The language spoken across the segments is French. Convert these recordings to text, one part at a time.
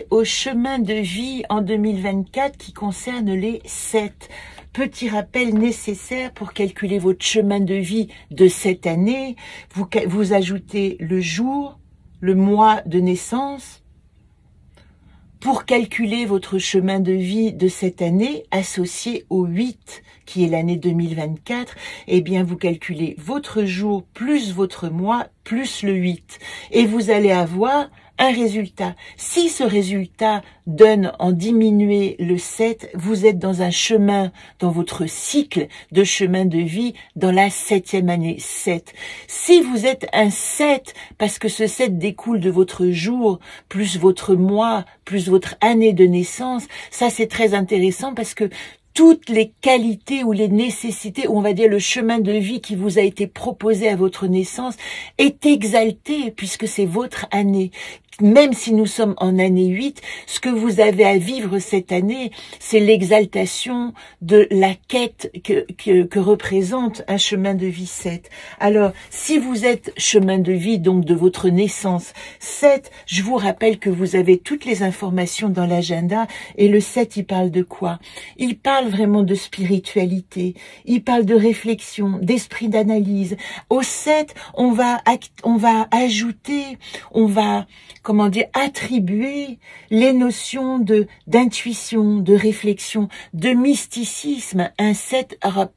passer au chemin de vie en 2024 qui concerne les 7. Petit rappel nécessaire pour calculer votre chemin de vie de cette année. Vous ajoutez le jour, le mois de naissance. Pour calculer votre chemin de vie de cette année, associé au 8, qui est l'année 2024, eh bien, vous calculez votre jour plus votre mois plus le 8. Et vous allez avoir un résultat. Si ce résultat donne en diminué le 7, vous êtes dans un chemin, dans votre cycle de chemin de vie, dans la 7e année, 7. Si vous êtes un 7, parce que ce 7 découle de votre jour, plus votre mois, plus votre année de naissance, ça c'est très intéressant parce que toutes les qualités ou les nécessités, ou on va dire le chemin de vie qui vous a été proposé à votre naissance, est exalté puisque c'est votre année. Même si nous sommes en année 8, ce que vous avez à vivre cette année, c'est l'exaltation de la quête que représente un chemin de vie 7. Alors, si vous êtes chemin de vie, donc de votre naissance 7, je vous rappelle que vous avez toutes les informations dans l'agenda, et le 7, il parle de quoi? Il parle vraiment de spiritualité, il parle de réflexion, d'esprit d'analyse. Au 7, on va ajouter, on va attribuer les notions d'intuition, de réflexion, de mysticisme. Un 7 aura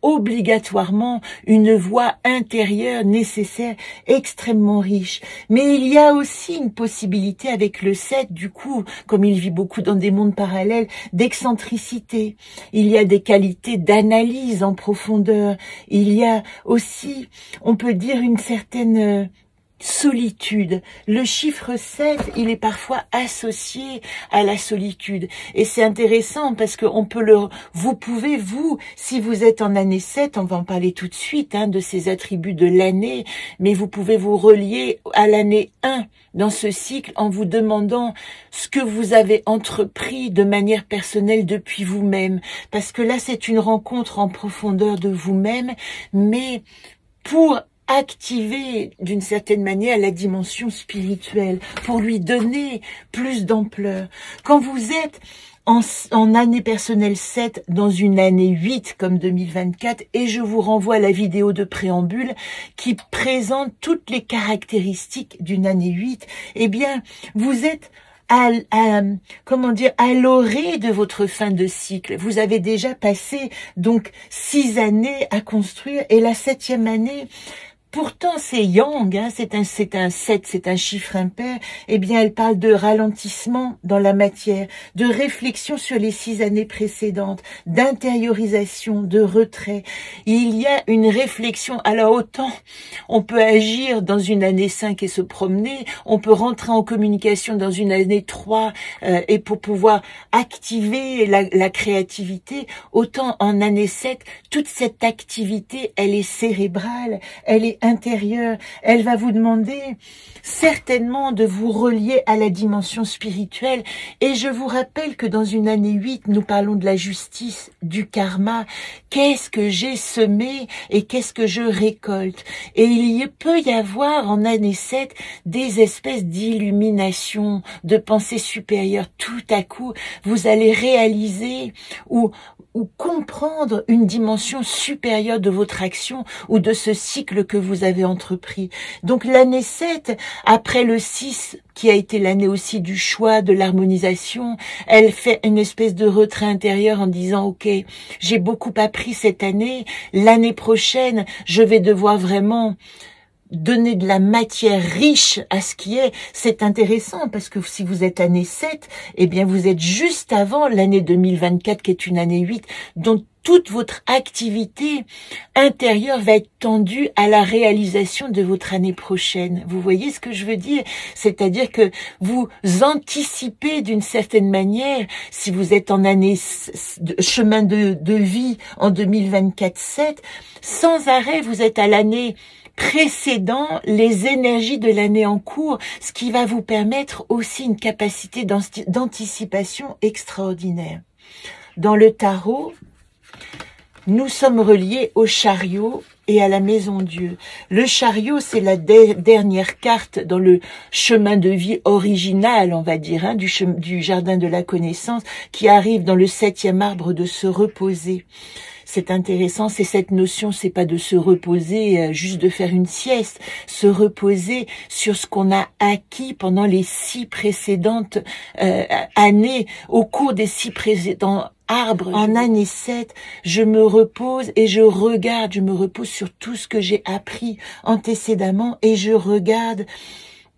obligatoirement une voix intérieure nécessaire, extrêmement riche. Mais il y a aussi une possibilité avec le 7, du coup, comme il vit beaucoup dans des mondes parallèles, d'excentricité. Il y a des qualités d'analyse en profondeur. Il y a aussi, on peut dire, une certaine solitude. Le chiffre 7, il est parfois associé à la solitude. Et c'est intéressant parce que vous pouvez, si vous êtes en année 7, on va en parler tout de suite, de ces attributs de l'année, mais vous pouvez vous relier à l'année 1 dans ce cycle en vous demandant ce que vous avez entrepris de manière personnelle depuis vous-même. Parce que là, c'est une rencontre en profondeur de vous-même, mais pour activer d'une certaine manière la dimension spirituelle, pour lui donner plus d'ampleur. Quand vous êtes en année personnelle 7 dans une année 8 comme 2024, et je vous renvoie à la vidéo de préambule qui présente toutes les caractéristiques d'une année 8, eh bien, vous êtes à l'orée de votre fin de cycle. Vous avez déjà passé donc 6 années à construire, et la 7e année, pourtant c'est yang, c'est un 7, c'est un chiffre impair, eh bien elle parle de ralentissement dans la matière, de réflexion sur les 6 années précédentes, d'intériorisation, de retrait. Il y a une réflexion, alors autant on peut agir dans une année 5 et se promener, on peut rentrer en communication dans une année 3 et pour pouvoir activer la créativité, autant en année 7, toute cette activité, elle est cérébrale, elle est intérieure, elle va vous demander certainement de vous relier à la dimension spirituelle. Et je vous rappelle que dans une année 8, nous parlons de la justice, du karma. Qu'est-ce que j'ai semé et qu'est-ce que je récolte? Et peut y avoir en année 7 des espèces d'illumination, de pensée supérieure. Tout à coup, vous allez réaliser ou comprendre une dimension supérieure de votre action ou de ce cycle que vous avez entrepris. Donc l'année 7, après le 6, qui a été l'année aussi du choix, de l'harmonisation, elle fait une espèce de retrait intérieur en disant « Ok, j'ai beaucoup appris cette année, l'année prochaine, je vais devoir vraiment donner de la matière riche à ce qui est ». C'est intéressant parce que si vous êtes année 7, eh bien vous êtes juste avant l'année 2024 qui est une année 8, dont toute votre activité intérieure va être tendue à la réalisation de votre année prochaine. Vous voyez ce que je veux dire? C'est-à-dire que vous anticipez d'une certaine manière, si vous êtes en année chemin de vie en 2024-7, sans arrêt vous êtes à l'année précédant les énergies de l'année en cours, ce qui va vous permettre aussi une capacité d'anticipation extraordinaire. Dans le tarot, nous sommes reliés au chariot et à la maison Dieu. Le chariot, c'est la dernière carte dans le chemin de vie original, on va dire, hein, du jardin de la connaissance, qui arrive dans le 7e arbre de se reposer. C'est intéressant, c'est cette notion, c'est pas de se reposer, juste de faire une sieste, se reposer sur ce qu'on a acquis pendant les 6 précédentes années, au cours des 6 précédents arbres. En année 7, je me repose et je regarde, je me repose sur tout ce que j'ai appris antécédemment et je regarde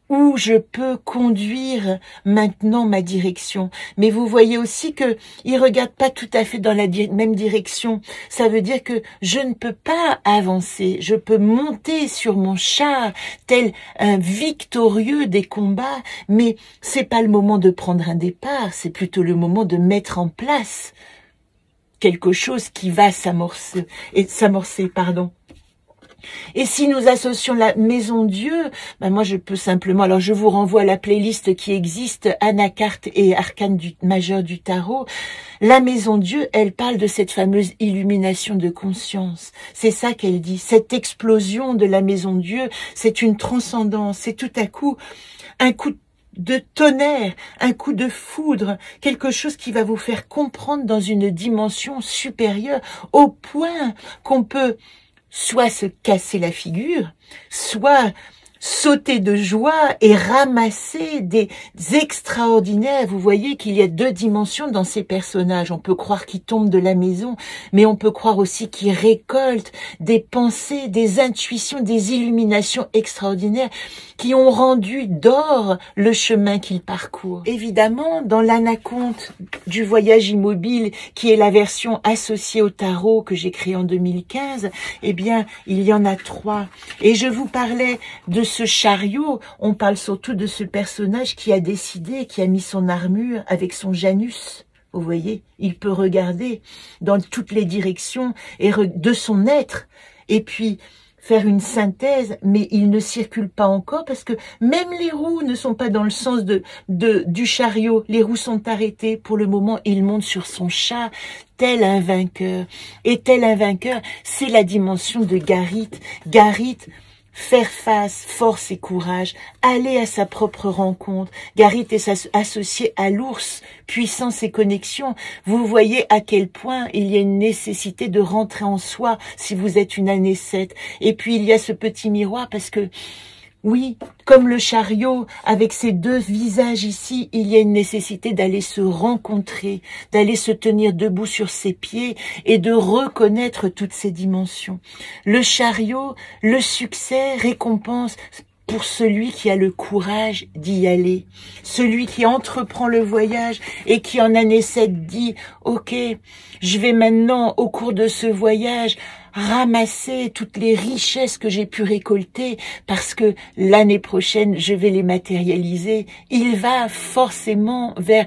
où je peux conduire maintenant ma direction. Mais vous voyez aussi que il regarde pas tout à fait dans la même direction. Ça veut dire que je ne peux pas avancer. Je peux monter sur mon char tel un victorieux des combats, mais c'est pas le moment de prendre un départ. C'est plutôt le moment de mettre en place quelque chose qui va s'amorcer, pardon. Et si nous associons la maison Dieu, ben moi je peux simplement, alors je vous renvoie à la playlist qui existe, Anacarte et Arcane majeur du tarot. La maison Dieu, elle parle de cette fameuse illumination de conscience. C'est ça qu'elle dit, cette explosion de la maison Dieu, c'est une transcendance, c'est tout à coup un coup de tonnerre, un coup de foudre, quelque chose qui va vous faire comprendre dans une dimension supérieure, au point qu'on peut soit se casser la figure, soit sauter de joie et ramasser des extraordinaires. Vous voyez qu'il y a 2 dimensions dans ces personnages. On peut croire qu'ils tombent de la maison, mais on peut croire aussi qu'ils récoltent des pensées, des intuitions, des illuminations extraordinaires qui ont rendu d'or le chemin qu'ils parcourent. Évidemment, dans l'anaconte du voyage immobile, qui est la version associée au tarot que j'ai créée en 2015, eh bien, il y en a 3. Et je vous parlais de ce chariot, on parle surtout de ce personnage qui a décidé, qui a mis son armure avec son Janus. Vous voyez, il peut regarder dans toutes les directions et de son être. Et puis, faire une synthèse, mais il ne circule pas encore parce que même les roues ne sont pas dans le sens du chariot. Les roues sont arrêtées. Pour le moment, il monte sur son chat, tel un vainqueur. Et tel un vainqueur, c'est la dimension de Garit. Garit, faire face, force et courage, aller à sa propre rencontre. Garit est associé à l'ours, puissance et connexion. Vous voyez à quel point il y a une nécessité de rentrer en soi si vous êtes une année 7. Et puis il y a ce petit miroir parce que, oui, comme le chariot, avec ces 2 visages ici, il y a une nécessité d'aller se rencontrer, d'aller se tenir debout sur ses pieds et de reconnaître toutes ces dimensions. Le chariot, le succès, récompense pour celui qui a le courage d'y aller, celui qui entreprend le voyage et qui en année 7 dit « Ok, je vais maintenant, au cours de ce voyage, ramasser toutes les richesses que j'ai pu récolter parce que l'année prochaine, je vais les matérialiser. » Il va forcément vers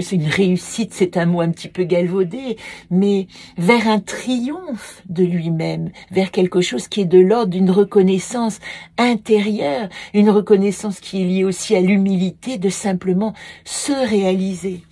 c'est une réussite, c'est un mot un petit peu galvaudé, mais vers un triomphe de lui-même, vers quelque chose qui est de l'ordre d'une reconnaissance intérieure, une reconnaissance qui est liée aussi à l'humilité de simplement se réaliser.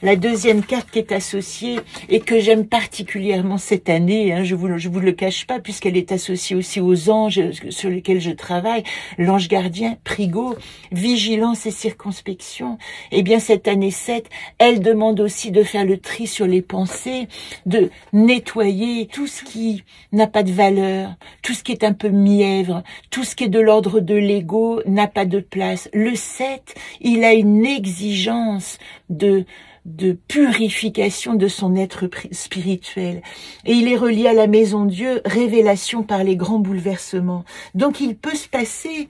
La deuxième carte qui est associée et que j'aime particulièrement cette année, hein, je vous le cache pas, puisqu'elle est associée aussi aux anges sur lesquels je travaille, l'ange gardien, Prigo, vigilance et circonspection. Eh bien, cette année 7, elle demande aussi de faire le tri sur les pensées, de nettoyer tout ce qui n'a pas de valeur, tout ce qui est un peu mièvre, tout ce qui est de l'ordre de l'ego n'a pas de place. Le 7, il a une exigence de purification de son être spirituel. Et il est relié à la maison Dieu, révélation par les grands bouleversements. Donc il peut se passer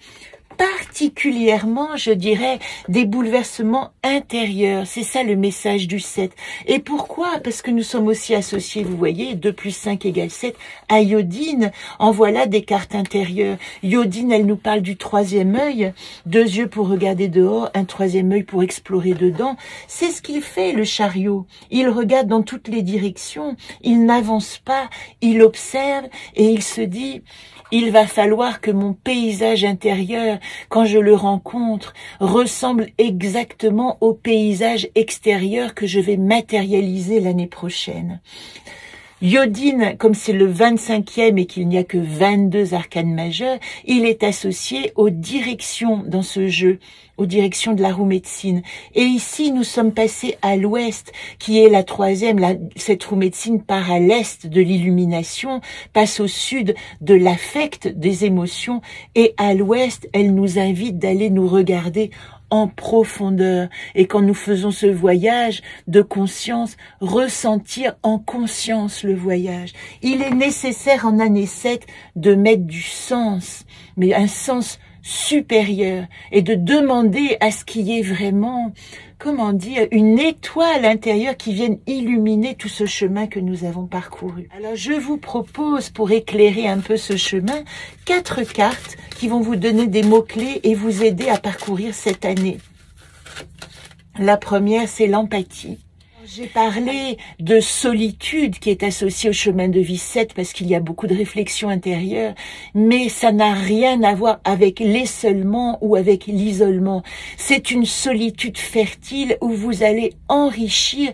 particulièrement, je dirais, des bouleversements intérieurs. C'est ça le message du 7. Et pourquoi? Parce que nous sommes aussi associés, vous voyez, 2 plus 5 égale 7, à Yodine. En voilà des cartes intérieures. Yodine, elle nous parle du 3e œil, 2 yeux pour regarder dehors, un 3e œil pour explorer dedans. C'est ce qu'il fait, le chariot. Il regarde dans toutes les directions, il n'avance pas, il observe et il se dit... Il va falloir que mon paysage intérieur, quand je le rencontre, ressemble exactement au paysage extérieur que je vais matérialiser l'année prochaine. Iodine, comme c'est le 25e et qu'il n'y a que 22 arcanes majeures, il est associé aux directions dans ce jeu, aux directions de la roue médecine. Et ici, nous sommes passés à l'ouest, qui est la 3e. Cette roue médecine part à l'est de l'illumination, passe au sud de l'affect, des émotions, et à l'ouest, elle nous invite d'aller nous regarder en profondeur. Et quand nous faisons ce voyage de conscience, ressentir en conscience le voyage. Il est nécessaire en année 7 de mettre du sens, mais un sens supérieur, et de demander à ce qu'il y ait vraiment, comment dire, une étoile intérieure qui vienne illuminer tout ce chemin que nous avons parcouru. Alors je vous propose, pour éclairer un peu ce chemin, 4 cartes qui vont vous donner des mots-clés et vous aider à parcourir cette année. La première, c'est l'empathie. J'ai parlé de solitude qui est associée au chemin de vie 7 parce qu'il y a beaucoup de réflexion intérieure, mais ça n'a rien à voir avec l'essolement ou avec l'isolement. C'est une solitude fertile où vous allez enrichir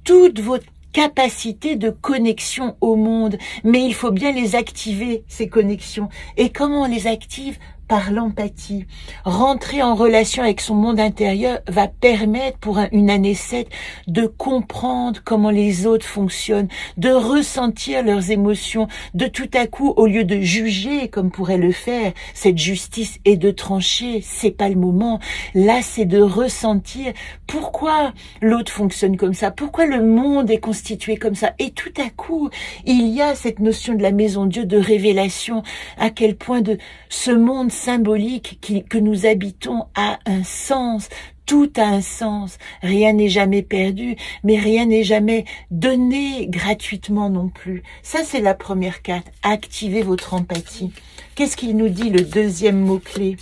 toute votre capacité de connexion au monde, mais il faut bien les activer, ces connexions. Et comment on les active ? Par l'empathie. Rentrer en relation avec son monde intérieur va permettre pour une année 7 de comprendre comment les autres fonctionnent, de ressentir leurs émotions, de tout à coup, au lieu de juger comme pourrait le faire cette justice et de trancher, c'est pas le moment. Là, c'est de ressentir pourquoi l'autre fonctionne comme ça, pourquoi le monde est constitué comme ça. Et tout à coup, il y a cette notion de la maison Dieu de révélation, à quel point de ce monde symbolique que nous habitons a un sens, tout a un sens, rien n'est jamais perdu, mais rien n'est jamais donné gratuitement non plus. Ça, c'est la première carte, activez votre empathie. Qu'est-ce qu'il nous dit, le deuxième mot-clé?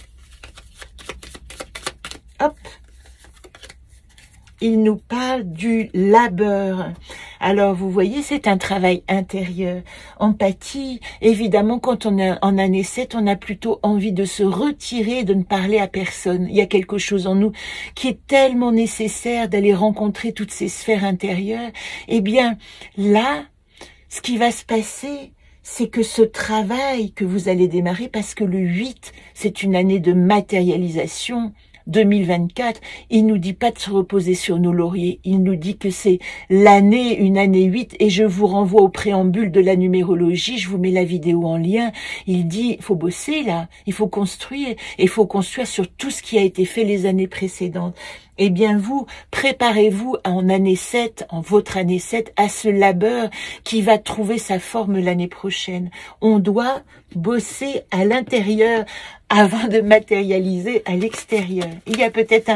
Hop, il nous parle du labeur. Alors, vous voyez, c'est un travail intérieur. Empathie, évidemment, quand on est en année 7, on a plutôt envie de se retirer, de ne parler à personne. Il y a quelque chose en nous qui est tellement nécessaire d'aller rencontrer toutes ces sphères intérieures. Eh bien, là, ce qui va se passer, c'est que ce travail que vous allez démarrer, parce que le 8, c'est une année de matérialisation, 2024, il nous dit pas de se reposer sur nos lauriers, il nous dit que c'est l'année, une année 8, et je vous renvoie au préambule de la numérologie, je vous mets la vidéo en lien, il dit, il faut bosser là, il faut construire, et il faut construire sur tout ce qui a été fait les années précédentes. Eh bien vous, préparez-vous en année 7, en votre année 7, à ce labeur qui va trouver sa forme l'année prochaine. On doit bosser à l'intérieur avant de matérialiser à l'extérieur. Il y a peut-être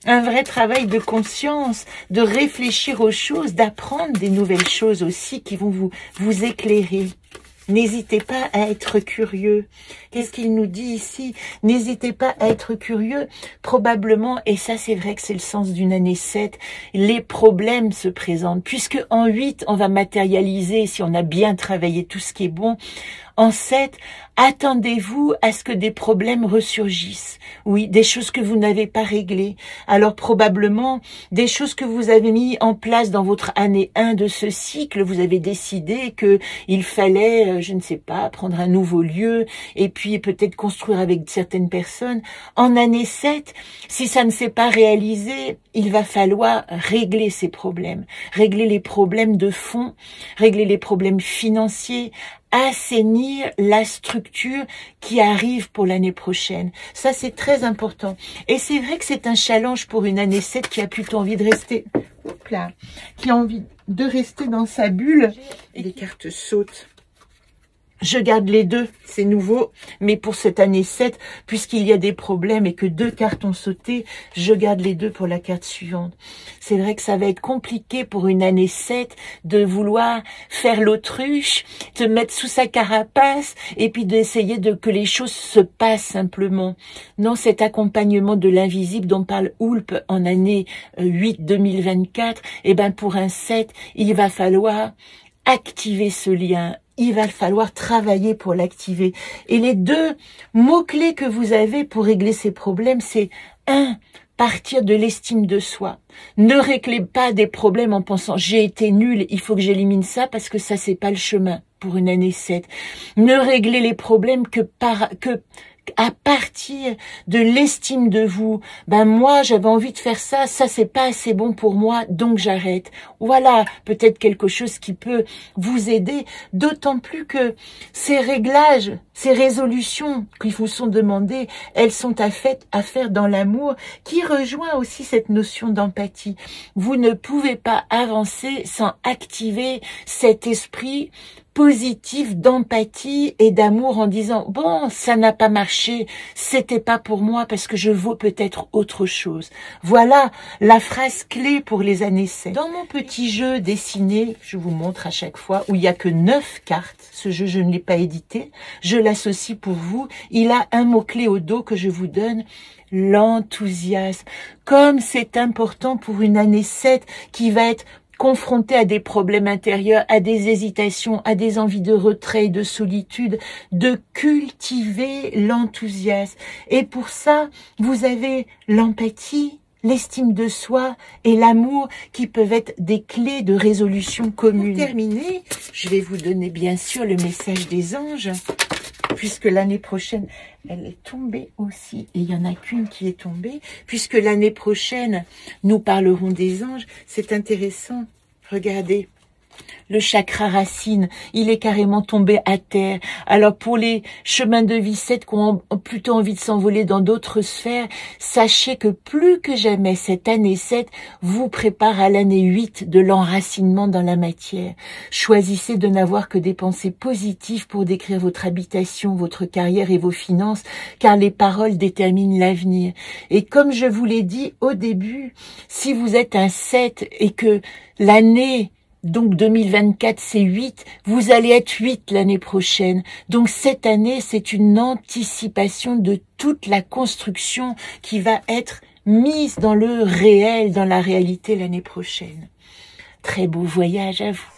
un vrai travail de conscience, de réfléchir aux choses, d'apprendre des nouvelles choses aussi qui vont vous éclairer. N'hésitez pas à être curieux. Qu'est-ce qu'il nous dit ici? N'hésitez pas à être curieux. Probablement, et ça c'est vrai que c'est le sens d'une année 7, les problèmes se présentent. Puisque en 8, on va matérialiser, si on a bien travaillé tout ce qui est bon. En 7, attendez-vous à ce que des problèmes ressurgissent. Oui, des choses que vous n'avez pas réglées. Alors probablement, des choses que vous avez mis en place dans votre année 1 de ce cycle, vous avez décidé que il fallait, je ne sais pas, prendre un nouveau lieu et puis peut-être construire avec certaines personnes. En année 7, si ça ne s'est pas réalisé, il va falloir régler ces problèmes. Régler les problèmes de fond, régler les problèmes financiers, assainir la structure qui arrive pour l'année prochaine. Ça, c'est très important. Et c'est vrai que c'est un challenge pour une année 7 qui a plutôt envie de rester, hop là, qui a envie de rester dans sa bulle. Et les cartes sautent. Je garde les deux, c'est nouveau, mais pour cette année 7, puisqu'il y a des problèmes et que 2 cartes ont sauté, je garde les deux pour la carte suivante. C'est vrai que ça va être compliqué pour une année 7 de vouloir faire l'autruche, te mettre sous sa carapace et puis d'essayer que les choses se passent simplement. Non, cet accompagnement de l'invisible dont parle Hulp en année 8 2024, eh ben pour un 7, il va falloir activer ce lien, il va falloir travailler pour l'activer. Et les deux mots-clés que vous avez pour régler ces problèmes, c'est 1. Partir de l'estime de soi. Ne réglez pas des problèmes en pensant « j'ai été nul, il faut que j'élimine ça parce que ça c'est pas le chemin pour une année 7 ». Ne réglez les problèmes que à partir de l'estime de vous. Ben moi, j'avais envie de faire ça, ça c'est pas assez bon pour moi, donc j'arrête. Voilà, peut-être quelque chose qui peut vous aider, d'autant plus que ces réglages, ces résolutions qui vous sont demandées, elles sont à faire dans l'amour, qui rejoint aussi cette notion d'empathie. Vous ne pouvez pas avancer sans activer cet esprit positif d'empathie et d'amour en disant « bon, ça n'a pas marché, c'était pas pour moi parce que je vaux peut-être autre chose ». Voilà la phrase clé pour les années 7. Dans mon petit jeu dessiné, je vous montre à chaque fois, où il n'y a que 9 cartes, ce jeu je ne l'ai pas édité, je l'associe pour vous, il a un mot-clé au dos que je vous donne, l'enthousiasme. Comme c'est important pour une année 7 qui va être confronté à des problèmes intérieurs, à des hésitations, à des envies de retrait, de solitude, de cultiver l'enthousiasme. Et pour ça, vous avez l'empathie, l'estime de soi et l'amour qui peuvent être des clés de résolution commune. Pour terminer, je vais vous donner bien sûr le message des anges, puisque l'année prochaine, elle est tombée aussi, et il n'y en a qu'une qui est tombée, puisque l'année prochaine, nous parlerons des anges. C'est intéressant, regardez, le chakra racine, il est carrément tombé à terre. Alors pour les chemins de vie 7 qui ont plutôt envie de s'envoler dans d'autres sphères, sachez que plus que jamais cette année 7 vous prépare à l'année 8 de l'enracinement dans la matière. Choisissez de n'avoir que des pensées positives pour décrire votre habitation, votre carrière et vos finances, car les paroles déterminent l'avenir. Et comme je vous l'ai dit au début, si vous êtes un 7 et que l'année donc 2024, c'est 8. Vous allez être 8 l'année prochaine. Donc cette année, c'est une anticipation de toute la construction qui va être mise dans le réel, dans la réalité l'année prochaine. Très beau voyage à vous.